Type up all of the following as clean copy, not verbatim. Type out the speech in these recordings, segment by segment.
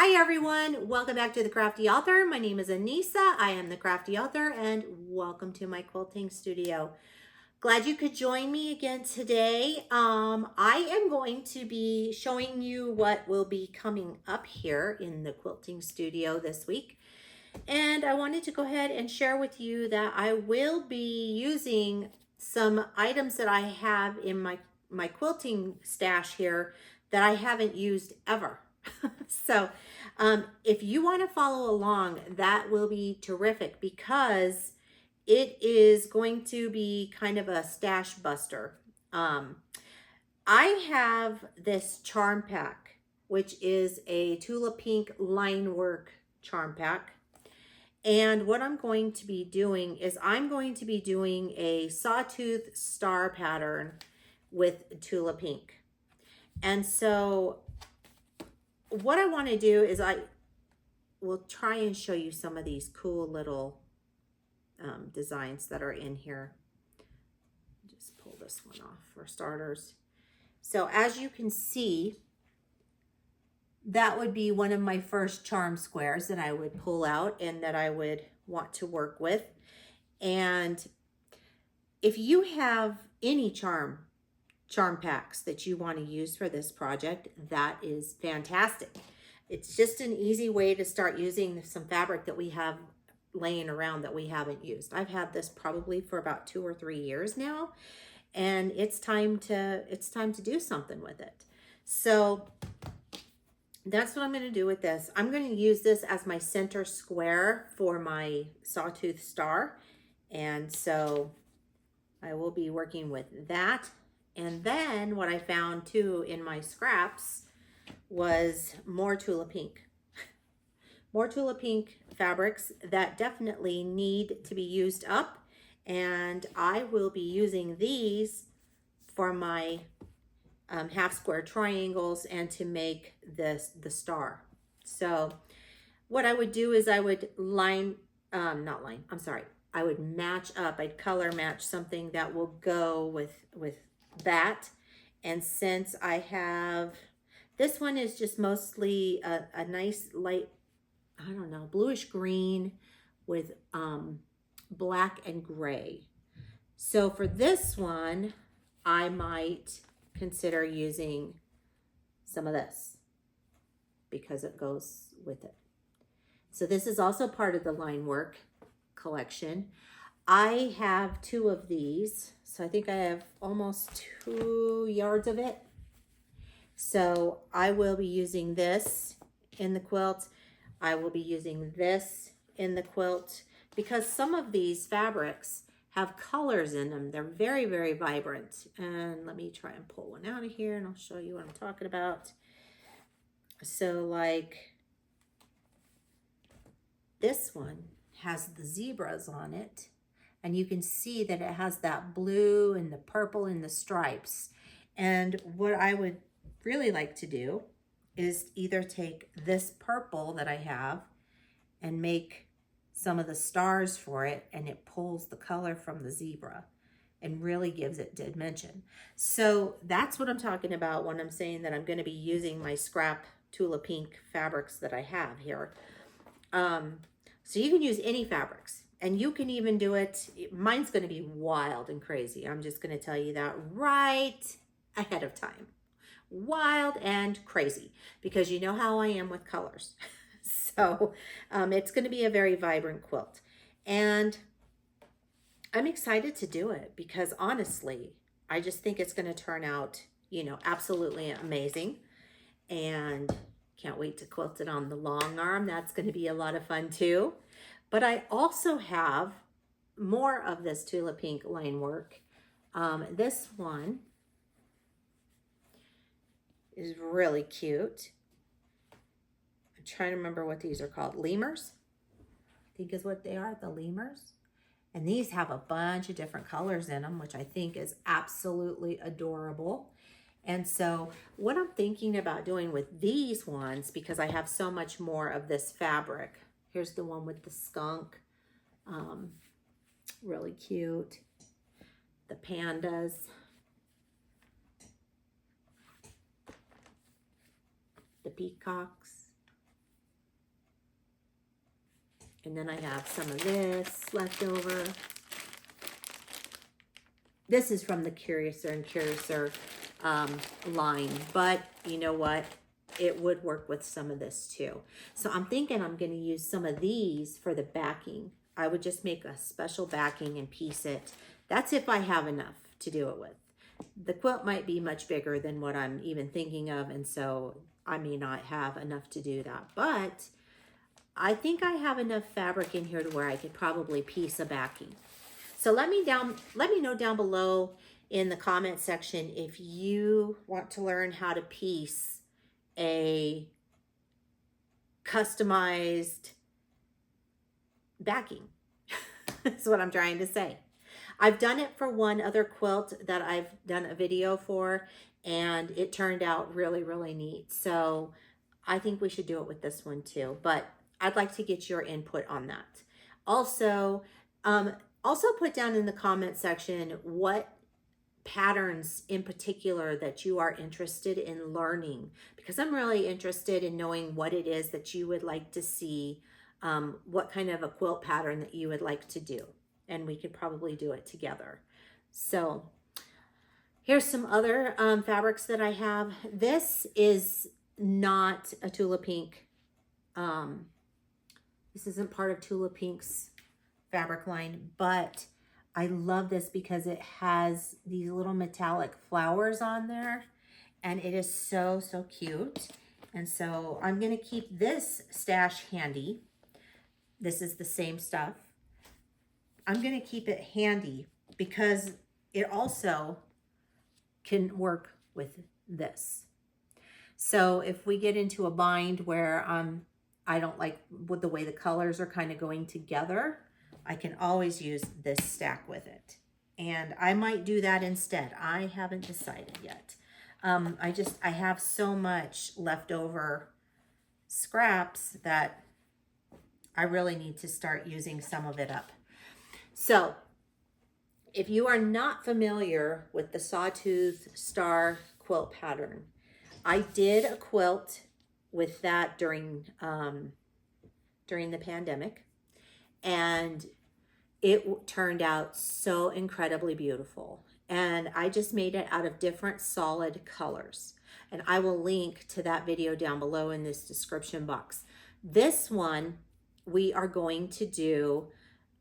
Hi everyone, welcome back to the Crafty Author. My name is Anissa. I am the Crafty Author and welcome to my quilting studio. Glad you could join me again today. I am going to be showing you what will be coming up here in the quilting studio this week. And I wanted to go ahead and share with you that I will be using some items that I have in my quilting stash here that I haven't used ever. So if you want to follow along, that will be terrific because it is going to be kind of a stash buster. I have this charm pack, which is a Tula Pink line work charm pack. And what I'm going to be doing is I'm going to be doing a Sawtooth Star pattern with Tula Pink. And so what I want to do is I will try and show you some of these cool little designs that are in here. Just pull this one off for starters. So as you can see, that would be one of my first charm squares that I would pull out and that I would want to work with. And if you have any charm packs that you want to use for this project, that is fantastic. It's just an easy way to start using some fabric that we have laying around that we haven't used. I've had this probably for about 2 or 3 years now, and it's time to do something with it. So that's what I'm going to do with this. I'm going to use this as my center square for my Sawtooth Star. And so I will be working with that. And then what I found too in my scraps was more Tula Pink. More Tula Pink fabrics that definitely need to be used up. And I will be using these for my half square triangles and to make the star. So what I would do is I would I would match up, I'd color match something that will go with that. And since I have, this one is just mostly a nice light, I don't know, bluish green with black and gray. So for this one, I might consider using some of this because it goes with it. So this is also part of the line work collection. I have 2 of these, so I think I have almost 2 yards of it. So I will be using this in the quilt. I will be using this in the quilt because some of these fabrics have colors in them. They're very, very vibrant. And let me try and pull one out of here and I'll show you what I'm talking about. So like this one has the zebras on it. And you can see that it has that blue and the purple and the stripes. And what I would really like to do is either take this purple that I have and make some of the stars for it, and it pulls the color from the zebra and really gives it dimension. So that's what I'm talking about when I'm saying that I'm going to be using my scrap Tula Pink fabrics that I have here. So you can use any fabrics, and you can even do it. Mine's going to be wild and crazy. I'm just going to tell you that right ahead of time. Wild and crazy, because you know how I am with colors. So it's going to be a very vibrant quilt. And I'm excited to do it because honestly, I just think it's going to turn out, you know, absolutely amazing. And can't wait to quilt it on the long arm. That's going to be a lot of fun too. But I also have more of this Tula Pink line work. This one is really cute. I'm trying to remember what these are called. Lemurs, I think is what they are, the lemurs. And these have a bunch of different colors in them, which I think is absolutely adorable. And so what I'm thinking about doing with these ones, because I have so much more of this fabric. Here's the one with the skunk. Really cute. The pandas. The peacocks. And then I have some of this left over. This is from the Curiouser and Curiouser line, but you know what? It would work with some of this too. So I'm thinking I'm going to use some of these for the backing. I would just make a special backing and piece it. That's if I have enough to do it with. The quilt might be much bigger than what I'm even thinking of, and so I may not have enough to do that. But I think I have enough fabric in here to where I could probably piece a backing. So let me know down below in the comment section if you want to learn how to piece a customized backing. That's what I'm trying to say. I've done it for one other quilt that I've done a video for, and it turned out really, really neat. So I think we should do it with this one too, but I'd like to get your input on that. Also put down in the comment section what patterns in particular that you are interested in learning, because I'm really interested in knowing what it is that you would like to see, what kind of a quilt pattern that you would like to do, and we could probably do it together. So here's some other fabrics that I have. This is not a Tula Pink. This isn't part of Tula Pink's fabric line, but I love this because it has these little metallic flowers on there, and it is so, so cute. And so I'm going to keep this stash handy. This is the same stuff. I'm going to keep it handy because it also can work with this. So if we get into a bind where I don't like the way the colors are kind of going together, I can always use this stack with it. And I might do that instead. I haven't decided yet. I have so much leftover scraps that I really need to start using some of it up. So if you are not familiar with the Sawtooth Star Quilt pattern, I did a quilt with that during the pandemic, and it turned out so incredibly beautiful. And I just made it out of different solid colors. And I will link to that video down below in this description box. This one, we are going to do,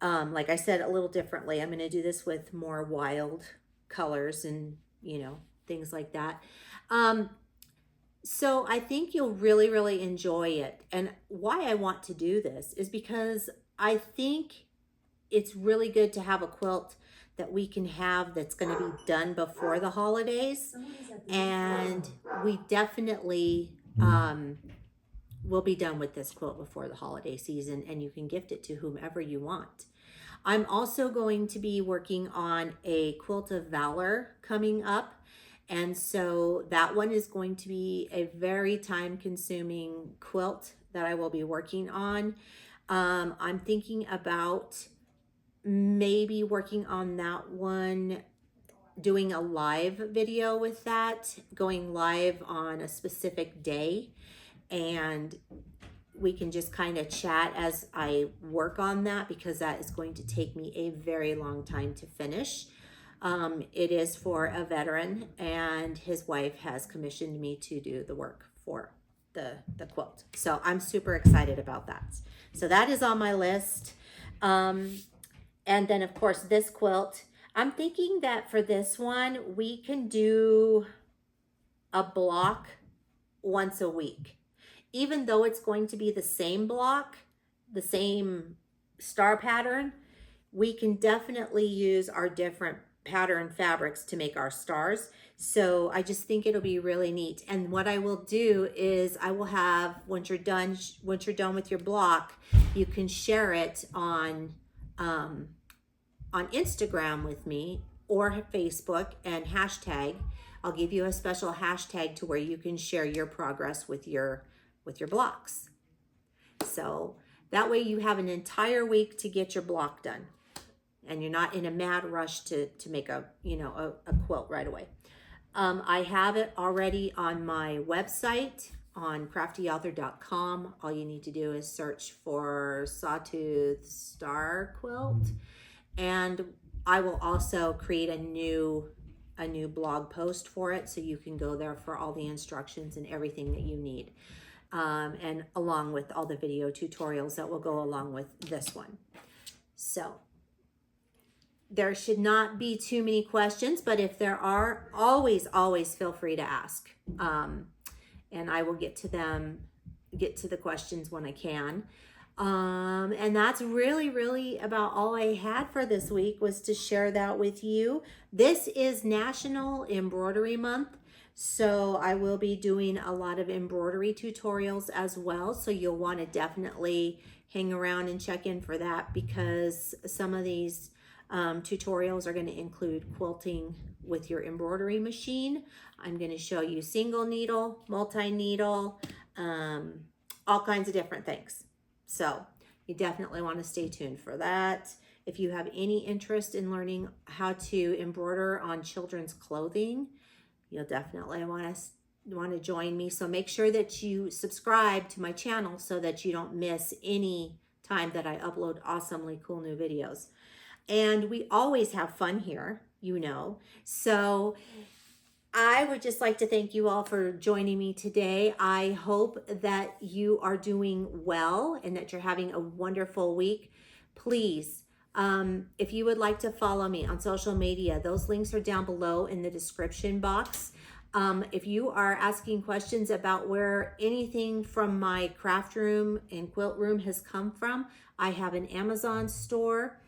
like I said, a little differently. I'm going to do this with more wild colors and, you know, things like that. So I think you'll really, really enjoy it. And why I want to do this is because I think it's really good to have a quilt that we can have that's going to be done before the holidays. And we definitely will be done with this quilt before the holiday season, and you can gift it to whomever you want. I'm also going to be working on a Quilt of Valor coming up. And so that one is going to be a very time-consuming quilt that I will be working on. I'm thinking about maybe working on that one, doing a live video with that, going live on a specific day, and we can just kind of chat as I work on that, because that is going to take me a very long time to finish. It is for a veteran, and his wife has commissioned me to do the work for the quilt. So I'm super excited about that. So that is on my list. And then of course this quilt, I'm thinking that for this one, we can do a block once a week. Even though it's going to be the same block, the same star pattern, we can definitely use our different pattern fabrics to make our stars. So I just think it'll be really neat. And what I will do is I will have, once you're done with your block, you can share it on Instagram with me or Facebook and hashtag. I'll give you a special hashtag to where you can share your progress with your blocks. So that way you have an entire week to get your block done, and you're not in a mad rush to make a quilt right away. I have it already on my website on craftyauthor.com. All you need to do is search for Sawtooth Star Quilt, and I will also create a new blog post for it, so you can go there for all the instructions and everything that you need, and along with all the video tutorials that will go along with this one. So there should not be too many questions, but if there are, always feel free to ask, and I will get to the questions when I can. And that's really about all I had for this week, was to share that with you. This is National Embroidery Month, so I will be doing a lot of embroidery tutorials as well. So you'll want to definitely hang around and check in for that, because some of these tutorials are going to include quilting with your embroidery machine. I'm going to show you single needle, multi-needle, all kinds of different things. So you definitely want to stay tuned for that. If you have any interest in learning how to embroider on children's clothing, you'll definitely want to join me. So make sure that you subscribe to my channel so that you don't miss any time that I upload awesomely cool new videos. And we always have fun here, you know. So I would just like to thank you all for joining me today. I hope that you are doing well and that you're having a wonderful week. Please, if you would like to follow me on social media, those links are down below in the description box. If you are asking questions about where anything from my craft room and quilt room has come from, I have an Amazon store.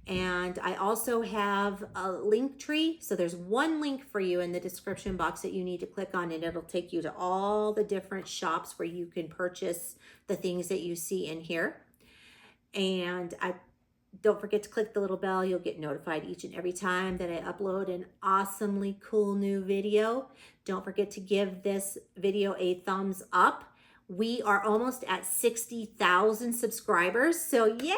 And I also have a link tree. So there's one link for you in the description box that you need to click on, and it'll take you to all the different shops where you can purchase the things that you see in here. And don't forget to click the little bell. You'll get notified each and every time that I upload an awesomely cool new video. Don't forget to give this video a thumbs up. We are almost at 60,000 subscribers. So yay!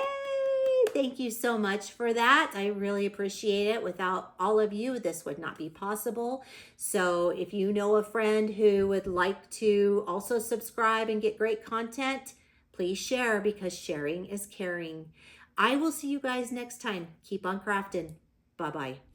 Thank you so much for that. I really appreciate it. Without all of you, this would not be possible. So if you know a friend who would like to also subscribe and get great content, please share, because sharing is caring. I will see you guys next time. Keep on crafting. Bye-bye.